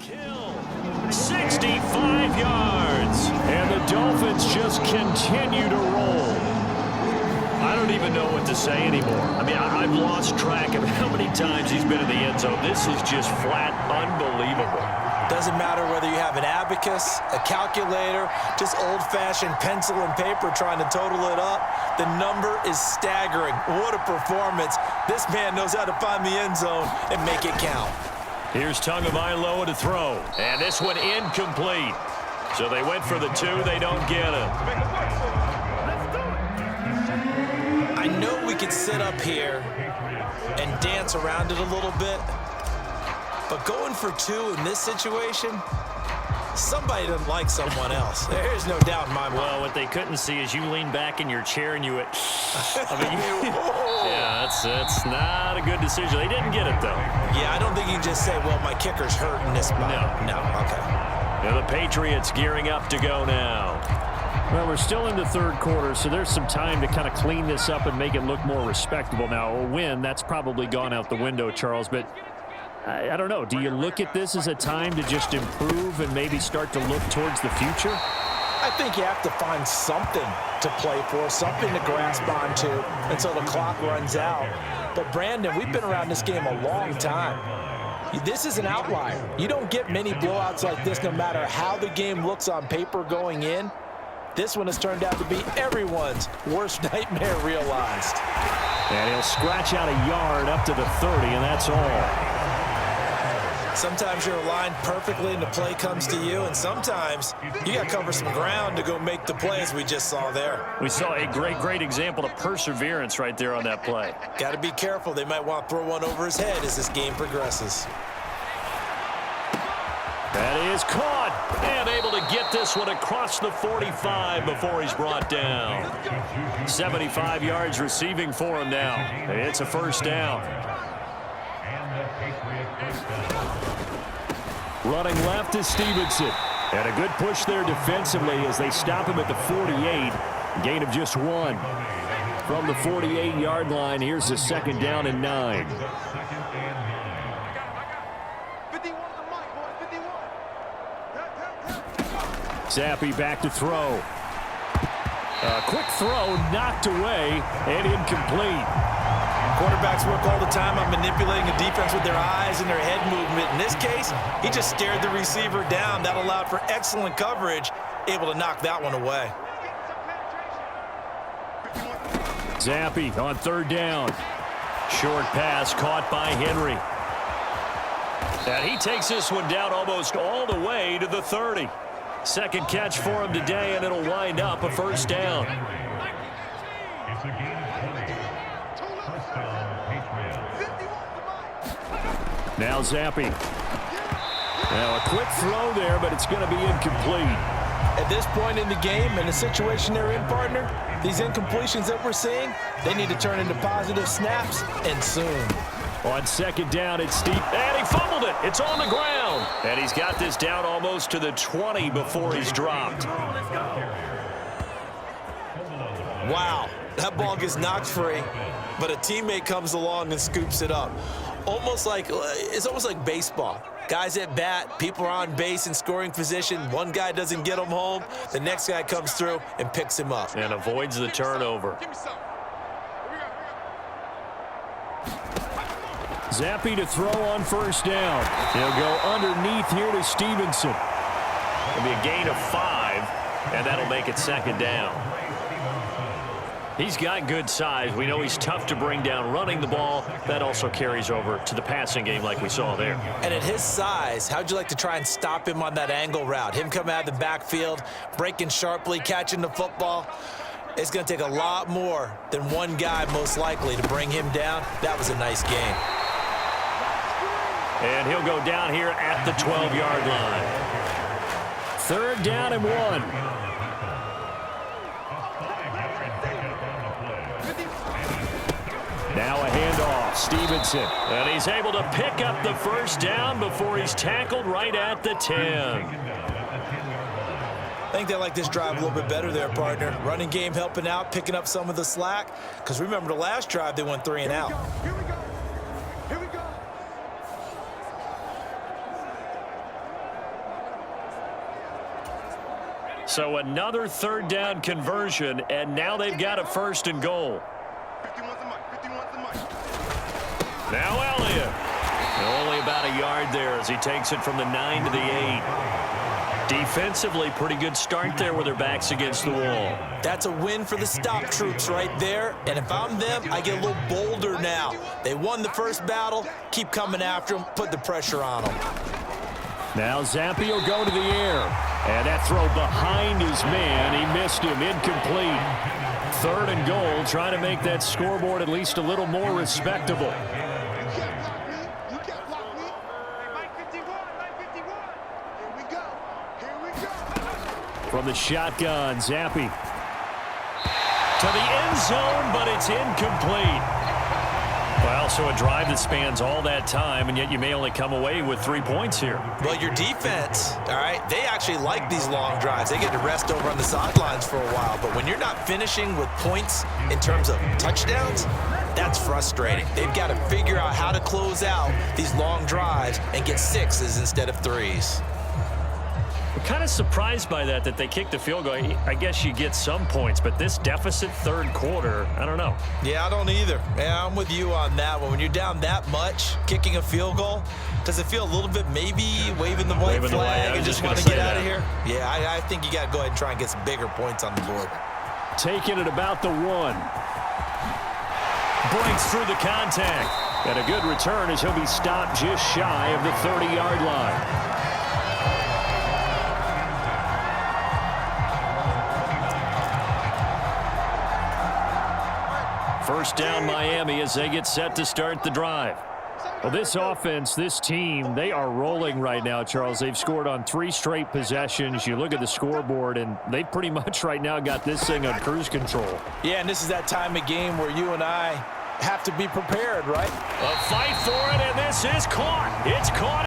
Hill, 65 yards. And the Dolphins just continue to roll. I don't even know what to say anymore. I mean, I've lost track of how many times he's been in the end zone. This is just flat unbelievable. Doesn't matter whether you have an abacus, a calculator, just old-fashioned pencil and paper trying to total it up. The number is staggering. What a performance. This man knows how to find the end zone and make it count. Here's Tagovailoa to throw. And this one incomplete. So they went for the two. They don't get it. I know we could sit up here and dance around it a little bit. But going for two in this situation, somebody doesn't like someone else. There's no doubt in my mind. Well, what they couldn't see is you lean back in your chair and you went, I mean, yeah, that's not a good decision. They didn't get it, though. Yeah, I don't think you can just say, well, my kicker's hurting this spot. No, okay. Now the Patriots gearing up to go now. Well, we're still in the third quarter, so there's some time to kind of clean this up and make it look more respectable. Now, a win, that's probably gone out the window, Charles, but I don't know. Do you look at this as a time to just improve and maybe start to look towards the future? I think you have to find something to play for, something to grasp onto until the clock runs out. But, Brandon, we've been around this game a long time. This is an outlier. You don't get many blowouts like this no matter how the game looks on paper going in. This one has turned out to be everyone's worst nightmare realized. And he'll scratch out a yard up to the 30, and that's all. Sometimes you're aligned perfectly and the play comes to you, and sometimes you got to cover some ground to go make the play, as we just saw there. We saw a great example of perseverance right there on that play. Got to be careful. They might want to throw one over his head as this game progresses. That is caught and able to get this one across the 45 before he's brought down. 75 yards receiving for him now. It's a first down. Running left is Stevenson. And a good push there defensively as they stop him at the 48. Gain of just one. From the 48-yard line, here's the second down and 9. Zappi back to throw. A quick throw knocked away and incomplete. Quarterbacks work all the time on manipulating a defense with their eyes and their head movement. In this case, he just stared the receiver down. That allowed for excellent coverage, able to knock that one away. Zappi on third down. Short pass caught by Henry. And he takes this one down almost all the way to the 30. Second catch for him today, and it'll wind up a first down. Now Zappi. Now a quick throw there, but it's going to be incomplete. At this point in the game, and the situation they're in, partner, these incompletions that we're seeing, they need to turn into positive snaps, and soon. On second down, it's Steve, and he fumbled it. It's on the ground. And he's got this down almost to the 20 before he's dropped. Wow, that ball gets knocked free, but a teammate comes along and scoops it up. It's almost like baseball. Guys at bat, people are on base in scoring position. One guy doesn't get him home. The next guy comes through and picks him up. And avoids the turnover. Zappi to throw on first down. He'll go underneath here to Stevenson. It'll be a gain of 5, and that'll make it second down. He's got good size. We know he's tough to bring down running the ball. That also carries over to the passing game like we saw there. And at his size, how'd you like to try and stop him on that angle route? Him coming out of the backfield, breaking sharply, catching the football. It's going to take a lot more than one guy most likely to bring him down. That was a nice game. And he'll go down here at the 12-yard line. Third down and 1. Now a handoff, Stevenson. And he's able to pick up the first down before he's tackled right at the 10. I think they like this drive a little bit better there, partner. Running game helping out, picking up some of the slack. Because remember the last drive, they went 3 and out. Here we go. So another third down conversion, and now they've got a 1st and goal. Now Elliott. Only about a yard there as he takes it from the 9 to the 8. Defensively, pretty good start there with their backs against the wall. That's a win for the stop troops right there. And if I'm them, I get a little bolder now. They won the first battle. Keep coming after them. Put the pressure on them. Now Zampi will go to the air. And that throw behind his man. He missed him. Incomplete. 3rd and goal, trying to make that scoreboard at least a little more respectable. From the shotgun, Zampi to the end zone, but it's incomplete. Well, so a drive that spans all that time, and yet you may only come away with 3 points here. Well, your defense, all right, they actually like these long drives. They get to rest over on the sidelines for a while, but when you're not finishing with points in terms of touchdowns, that's frustrating. They've got to figure out how to close out these long drives and get 6s instead of 3s. I'm kind of surprised by that they kicked the field goal. I guess you get some points, but this deficit 3rd quarter, I don't know. Yeah, I don't either. Yeah, I'm with you on that one. When you're down that much, kicking a field goal, does it feel a little bit maybe waving the white flag and just want to get out of here? Yeah, I think you got to go ahead and try and get some bigger points on the board. Taking it about the 1. Breaks through the contact. And a good return as he'll be stopped just shy of the 30-yard line. First down Miami as they get set to start the drive. Well, this offense, this team, they are rolling right now, Charles. They've scored on 3 straight possessions. You look at the scoreboard, and they pretty much right now got this thing on cruise control. Yeah, and this is that time of game where you and I have to be prepared, right? A fight for it, and this is caught. It's caught.